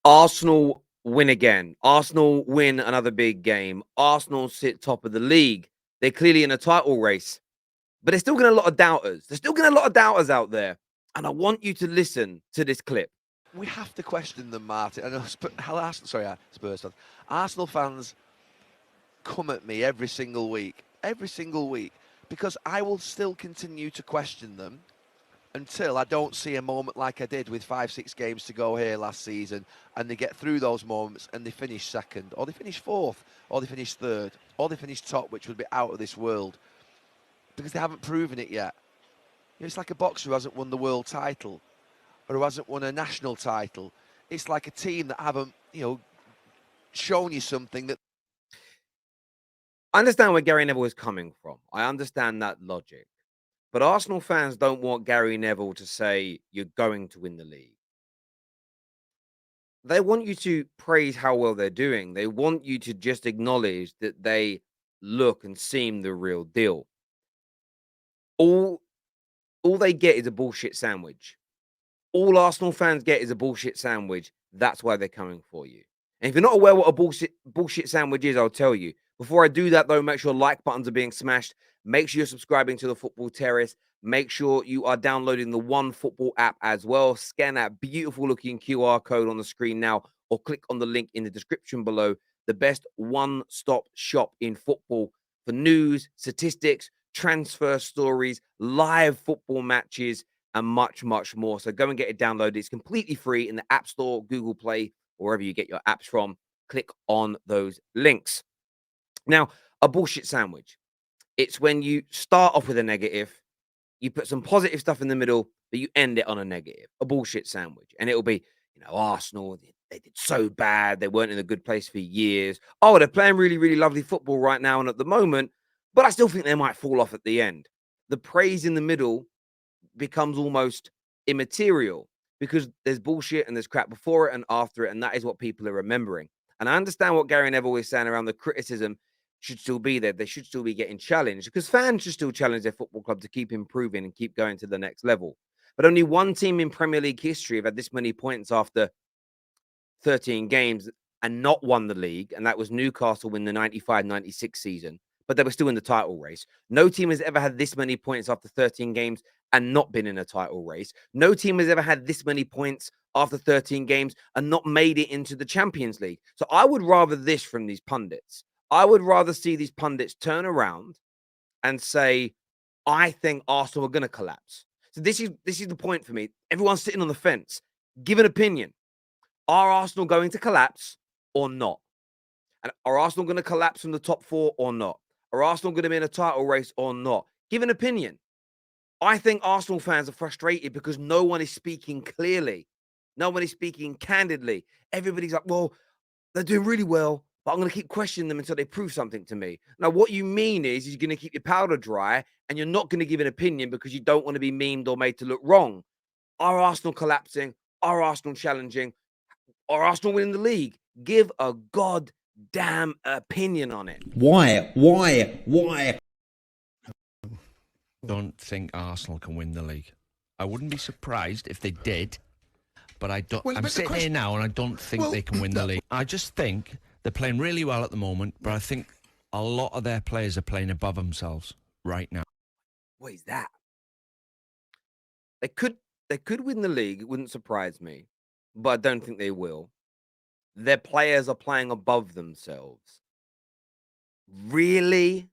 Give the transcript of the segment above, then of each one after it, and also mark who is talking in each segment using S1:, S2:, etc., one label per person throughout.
S1: Arsenal win again. Arsenal win another big game. Arsenal sit top of the league. They're clearly in a title race, but they're still getting a lot of doubters. They're still getting a lot of doubters out there. And I want you to listen to this clip.
S2: We have to question them, Martin. I know Spurs fans. Arsenal fans come at me every single week, because I will still continue to question them until I don't see a moment like I did with 5-6 games to go here last season, and they get through those moments and they finish second, or they finish fourth, or they finish third, or they finish top, which would be out of this world, because they haven't proven it yet. You know, it's like a boxer who hasn't won the world title, or who hasn't won a national title. It's like a team that haven't, shown you something that...
S1: I understand where Gary Neville is coming from. I understand that logic. But Arsenal fans don't want Gary Neville to say you're going to win the league. They want you to praise how well they're doing. They want you to just acknowledge that they look and seem the real deal. All they get is a bullshit sandwich. All Arsenal fans get is a bullshit sandwich. That's why they're coming for you. And if you're not aware what a bullshit sandwich is, I'll tell you. Before I do that, though, make sure like buttons are being smashed. Make sure you're subscribing to the Football Terrace. Make sure you are downloading the One Football app as well. Scan that beautiful looking QR code on the screen now, or click on the link in the description below. The best one-stop shop in football for news, statistics, transfer stories, live football matches, and much, much more. So go and get it downloaded. It's completely free in the App Store, Google Play, wherever you get your apps from. Click on those links. Now, a bullshit sandwich. It's when you start off with a negative, you put some positive stuff in the middle, but you end it on a negative, a bullshit sandwich. And it'll be, Arsenal, they did so bad. They weren't in a good place for years. Oh, they're playing really, really lovely football right now and at the moment, but I still think they might fall off at the end. The praise in the middle becomes almost immaterial because there's bullshit and there's crap before it and after it, and that is what people are remembering. And I understand what Gary Neville is saying around the criticism should still be there. They should still be getting challenged because fans should still challenge their football club to keep improving and keep going to the next level. But only one team in Premier League history have had this many points after 13 games and not won the league, and that was Newcastle in the 95-96 season, but they were still in the title race. No team has ever had this many points after 13 games and not been in a title race. No team has ever had this many points after 13 games and not made it into the Champions League. So I would rather this from these pundits. I would rather see these pundits turn around and say, I think Arsenal are going to collapse. So this is the point for me. Everyone's sitting on the fence. Give an opinion. Are Arsenal going to collapse or not? And are Arsenal going to collapse from the top four or not? Are Arsenal going to be in a title race or not? Give an opinion. I think Arsenal fans are frustrated because no one is speaking clearly. No one is speaking candidly. Everybody's like, well, they're doing really well, but I'm going to keep questioning them until they prove something to me. Now, what you mean is you're going to keep your powder dry and you're not going to give an opinion because you don't want to be memed or made to look wrong. Are Arsenal collapsing? Are Arsenal challenging? Are Arsenal winning the league? Give a goddamn opinion on it.
S3: Why?
S4: Don't think Arsenal can win the league. I wouldn't be surprised if they did, but I don't. I'm sitting here now and I don't think they can win the league. I just think they're playing really well at the moment, but I think a lot of their players are playing above themselves right now.
S1: What is that? They could win the league. It wouldn't surprise me, but I don't think they will. Their players are playing above themselves. Really?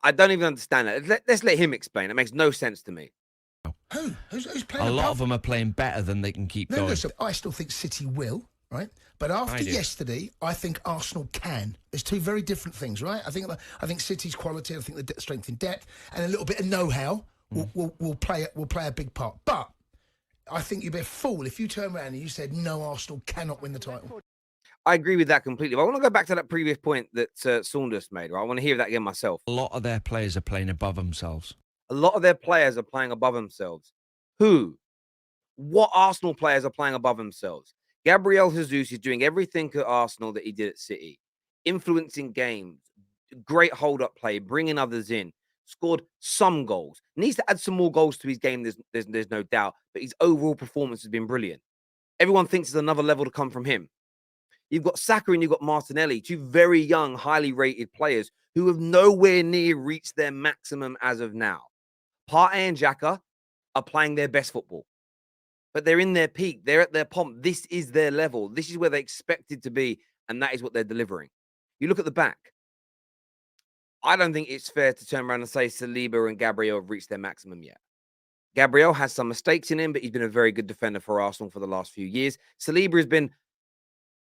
S1: I don't even understand that. Let's let him explain. It makes no sense to me.
S5: Who's playing?
S4: A lot of them are playing better than they can keep going.
S5: Listen, I still think City will, right? But after yesterday, I think Arsenal can. There's two very different things, right? I think City's quality, I think the strength in depth, and a little bit of know-how will play a big part. But I think you'd be a fool if you turn around and you said no, Arsenal cannot win the title.
S1: I agree with that completely. But I want to go back to that previous point that Saunders made. Right? I want to hear that again myself.
S4: A lot of their players are playing above themselves.
S1: A lot of their players are playing above themselves. Who? What Arsenal players are playing above themselves? Gabriel Jesus is doing everything at Arsenal that he did at City. Influencing games, great hold-up play, bringing others in. Scored some goals. Needs to add some more goals to his game, there's no doubt. But his overall performance has been brilliant. Everyone thinks there's another level to come from him. You've got Saka and you've got Martinelli, two very young, highly rated players who have nowhere near reached their maximum as of now. Partey and Xhaka are playing their best football, but they're in their peak. They're at their pomp. This is their level. This is where they expected to be, and that is what they're delivering. You look at the back. I don't think it's fair to turn around and say Saliba and Gabriel have reached their maximum yet. Gabriel has some mistakes in him, but he's been a very good defender for Arsenal for the last few years. Saliba has been,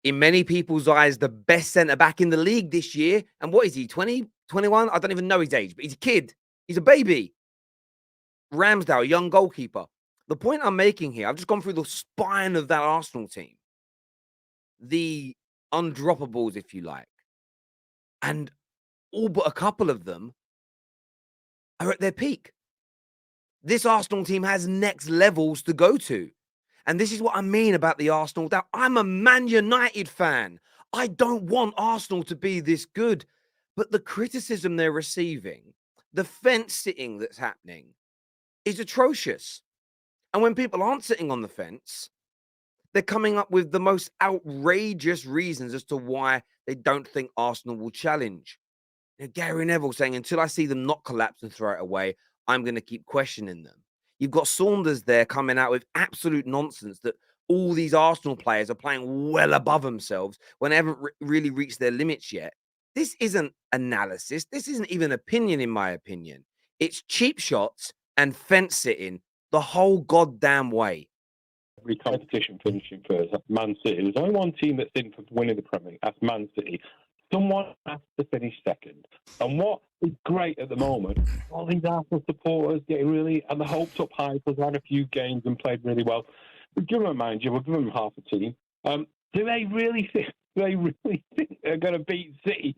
S1: in many people's eyes, the best centre-back in the league this year. And what is he, 20, 21? I don't even know his age, but he's a kid. He's a baby. Ramsdale, young goalkeeper. The point I'm making here, I've just gone through the spine of that Arsenal team. The undroppables, if you like. And all but a couple of them are at their peak. This Arsenal team has next levels to go to. And this is what I mean about the Arsenal. That I'm a Man United fan. I don't want Arsenal to be this good. But the criticism they're receiving, the fence sitting that's happening, is atrocious. And when people aren't sitting on the fence, they're coming up with the most outrageous reasons as to why they don't think Arsenal will challenge. Gary Neville saying, until I see them not collapse and throw it away, I'm going to keep questioning them. You've got Saunders there coming out with absolute nonsense that all these Arsenal players are playing well above themselves when they haven't really reached their limits yet. This isn't analysis. This isn't even opinion, in my opinion. It's cheap shots and fence sitting the whole goddamn way.
S3: Every competition finishing first. That's Man City. There's only one team that's in for winning the Premier League. That's Man City. Someone has to finish second. And what is great at the moment, all these Arsenal supporters getting really, and the hopes up high because they had a few games and played really well. But give them, mind you, we'll give them half a team. Do they really think they're going to beat City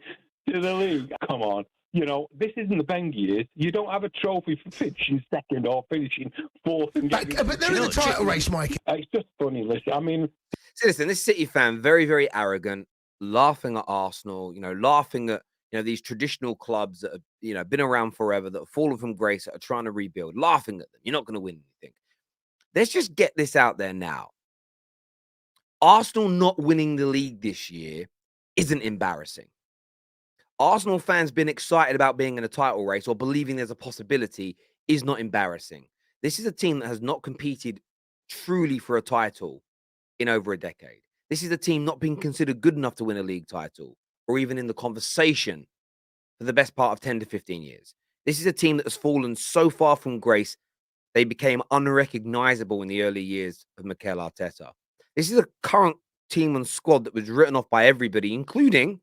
S3: to the league? Come on. You know, this isn't the Wenger years. You don't have a trophy for finishing second or finishing fourth. And
S5: but they're in the title race, Mike.
S3: It's just funny, listen. I mean...
S1: So listen, this City fan, very, very arrogant, laughing at Arsenal, laughing at, these traditional clubs that have, been around forever, that have fallen from grace, that are trying to rebuild, laughing at them. You're not going to win anything. Let's just get this out there now. Arsenal not winning the league this year isn't embarrassing. Arsenal fans being excited about being in a title race or believing there's a possibility is not embarrassing. This is a team that has not competed truly for a title in over a decade. This is a team not being considered good enough to win a league title or even in the conversation for the best part of 10 to 15 years. This is a team that has fallen so far from grace, they became unrecognizable in the early years of Mikel Arteta. This is a current team and squad that was written off by everybody, including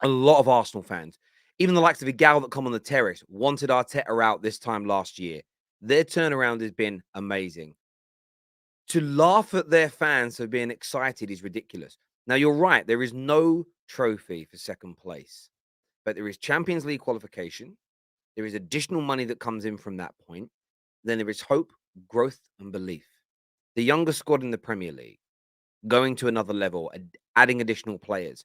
S1: a lot of Arsenal fans. Even the likes of Igal that come on the Terrace wanted Arteta out this time last year. Their turnaround has been amazing. To laugh at their fans for being excited is ridiculous. Now, you're right. There is no trophy for second place, but there is Champions League qualification. There is additional money that comes in from that point. Then there is hope, growth, and belief. The younger squad in the Premier League going to another level, adding additional players.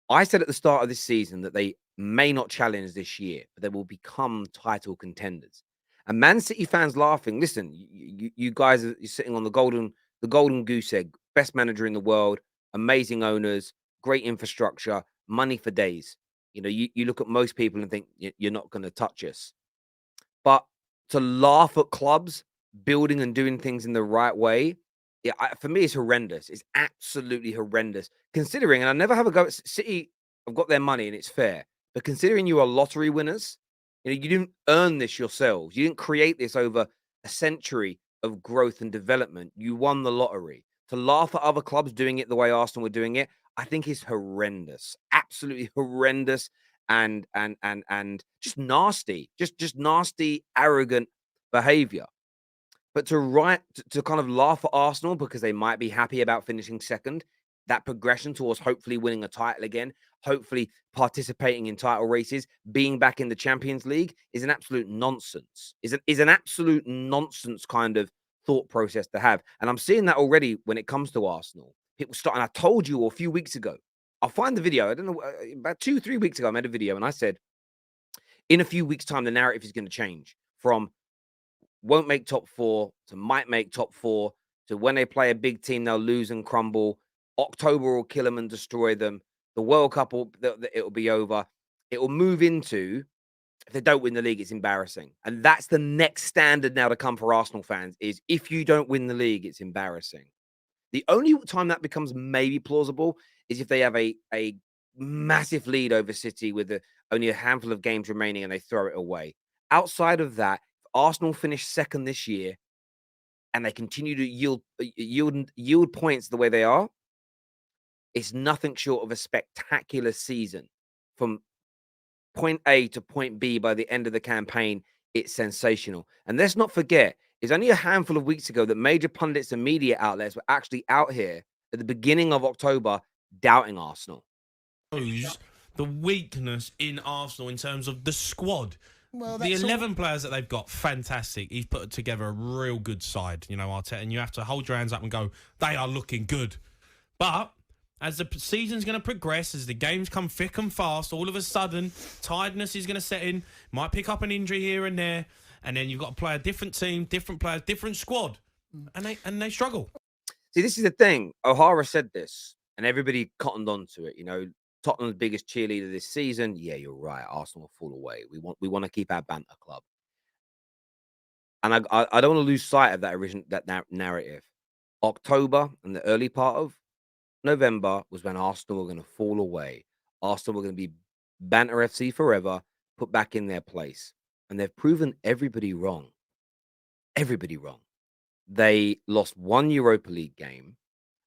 S1: I said at the start of this season that they may not challenge this year, but they will become title contenders. And Man City fans laughing. Listen, you guys are sitting on the golden goose egg. Best manager in the world, amazing owners, great infrastructure, money for days. You look at most people and think you're not going to touch us. But to laugh at clubs building and doing things in the right way, for me, it's horrendous. It's absolutely horrendous. Considering, and I never have a go at City, have got their money and it's fair. But considering you are lottery winners, you didn't earn this yourselves. You didn't create this over a century of growth and development. You won the lottery. To laugh at other clubs doing it the way Arsenal were doing it, I think is horrendous. Absolutely horrendous and just nasty. Just nasty, arrogant behavior. But to kind of laugh at Arsenal because they might be happy about finishing second, that progression towards hopefully winning a title again, hopefully participating in title races, being back in the Champions League is an absolute nonsense. Is an absolute nonsense kind of thought process to have. And I'm seeing that already when it comes to Arsenal. People starting, I told you a few weeks ago, I'll find the video. I don't know, about 2-3 weeks ago, I made a video and I said, in a few weeks' time, the narrative is going to change from won't make top four to might make top four So when they play a big team, they'll lose and crumble. October will kill them and destroy them. The World Cup it'll be over. It will move into, if they don't win the league, it's embarrassing. And that's the next standard now to come for Arsenal fans, is if you don't win the league, it's embarrassing. The only time that becomes maybe plausible is if they have a massive lead over City with only a handful of games remaining and they throw it away. Outside of that, if Arsenal finish second this year and they continue to yield points the way they are, it's nothing short of a spectacular season. From point A to point B by the end of the campaign, it's sensational. And let's not forget, it's only a handful of weeks ago that major pundits and media outlets were actually out here at the beginning of October doubting Arsenal.
S6: The weakness in Arsenal in terms of the squad.
S5: Well,
S6: the 11 players that they've got, fantastic. He's put together a real good side, Arteta, and you have to hold your hands up and go, they are looking good. But as the season's going to progress, as the games come thick and fast, all of a sudden, tiredness is going to set in, might pick up an injury here and there, and then you've got to play a different team, different players, different squad, and they struggle.
S1: See, this is the thing. O'Hara said this, and everybody cottoned on to it. Tottenham's biggest cheerleader this season. Yeah, you're right. Arsenal will fall away. We want to keep our banter club, and I don't want to lose sight of that narrative. October and the early part of November was when Arsenal were going to fall away. Arsenal were going to be banter FC forever, put back in their place, and they've proven everybody wrong. Everybody wrong. They lost one Europa League game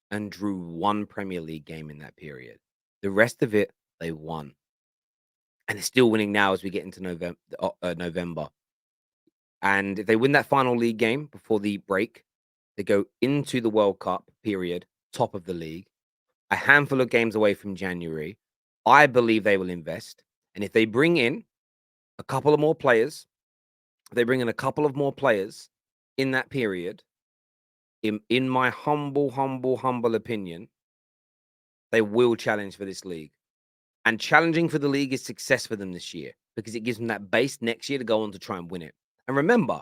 S1: and drew one Premier League game in that period. The rest of it, they won. And they're still winning now as we get into November. And if they win that final league game before the break, they go into the World Cup period, top of the league, a handful of games away from January. I believe they will invest. And if they bring in a couple of more players, in that period, in my humble opinion, they will challenge for this league. And challenging for the league is success for them this year because it gives them that base next year to go on to try and win it. And remember,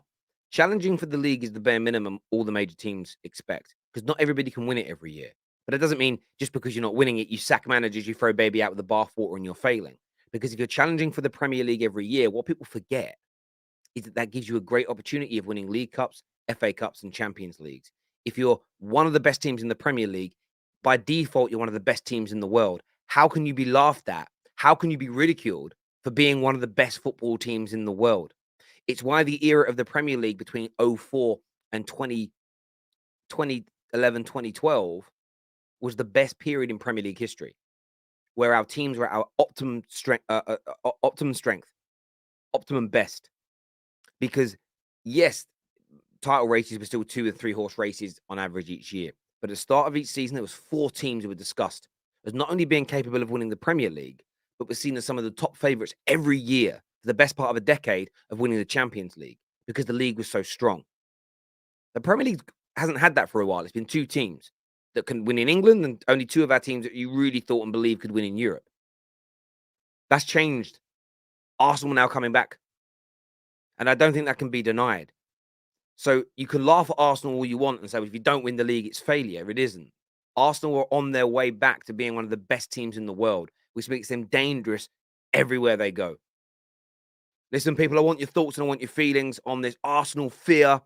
S1: challenging for the league is the bare minimum all the major teams expect because not everybody can win it every year. But it doesn't mean just because you're not winning it, you sack managers, you throw baby out with the bathwater and you're failing. Because if you're challenging for the Premier League every year, what people forget is that gives you a great opportunity of winning League Cups, FA Cups, and Champions Leagues. If you're one of the best teams in the Premier League, by default, you're one of the best teams in the world. How can you be laughed at? How can you be ridiculed for being one of the best football teams in the world? It's why the era of the Premier League between 2004 and 2011, 2012 was the best period in Premier League history, where our teams were at our optimum strength, optimum best. Because, yes, title races were still 2 and 3 horse races on average each year. But at the start of each season, there was 4 teams who were discussed as not only being capable of winning the Premier League, but were seen as some of the top favourites every year for the best part of a decade of winning the Champions League because the league was so strong. The Premier League hasn't had that for a while. It's been 2 teams that can win in England and only 2 of our teams that you really thought and believed could win in Europe. That's changed. Arsenal now coming back. And I don't think that can be denied. So you can laugh at Arsenal all you want and say, well, if you don't win the league, it's failure. It isn't. Arsenal are on their way back to being one of the best teams in the world, which makes them dangerous everywhere they go. Listen, people, I want your thoughts and I want your feelings on this Arsenal fear,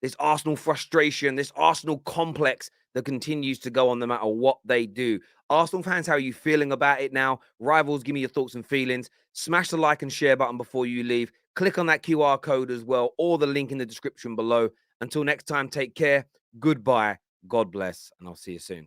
S1: this Arsenal frustration, this Arsenal complex that continues to go on no matter what they do. Arsenal fans, how are you feeling about it now? Rivals, give me your thoughts and feelings. Smash the like and share button before you leave. Click on that QR code as well, or the link in the description below. Until next time, take care. Goodbye. God bless, and I'll see you soon.